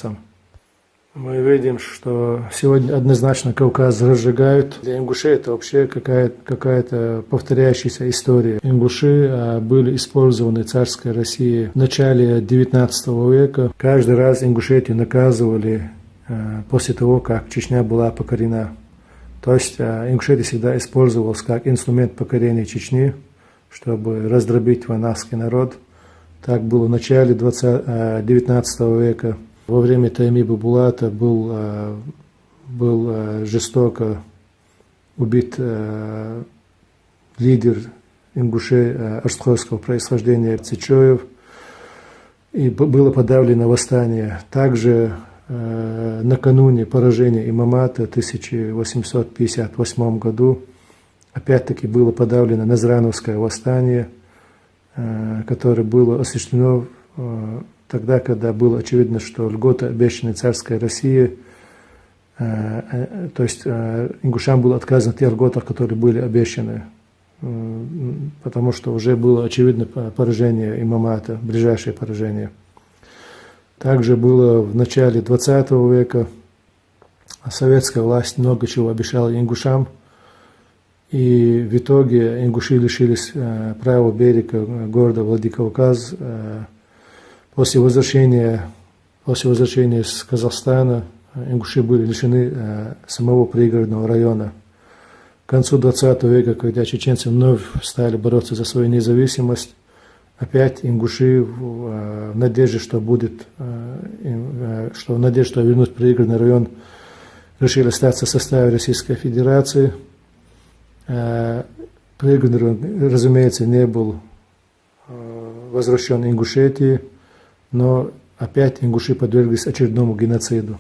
иностранцам. Мы видим, что сегодня однозначно Кавказ разжигают. Для ингушей это вообще какая-то повторяющаяся история. Ингуши были использованы царской Россией в начале XIX века. Каждый раз Ингушетию наказывали после того, как Чечня была покорена. То есть Ингушетия всегда использовалась как инструмент покорения Чечни, чтобы раздробить ванахский народ. Так было в начале XIX века. Во время Таймиба Булата был жестоко убит лидер ингушей арцхойского происхождения Цичоев, и было подавлено восстание. Также накануне поражения Имамата в 1858 году опять-таки было подавлено Назрановское восстание, которое было осуществлено тогда, когда было очевидно, что льготы, обещанные царской России, то есть ингушам было отказано в тех льготах, которые были обещаны, потому что уже было очевидно поражение Имамата, ближайшее поражение. Также было в начале XX века. Советская власть много чего обещала ингушам, и в итоге ингуши лишились правого берега города Владикавказ. После возвращения с Казахстана ингуши были лишены самого пригородного района. К концу XX века, когда чеченцы вновь стали бороться за свою независимость, опять ингуши в надежде, что вернуть пригородный район, решили остаться в составе Российской Федерации. Пригородный район, разумеется, не был возвращен Ингушетии, но опять ингуши подверглись очередному геноциду.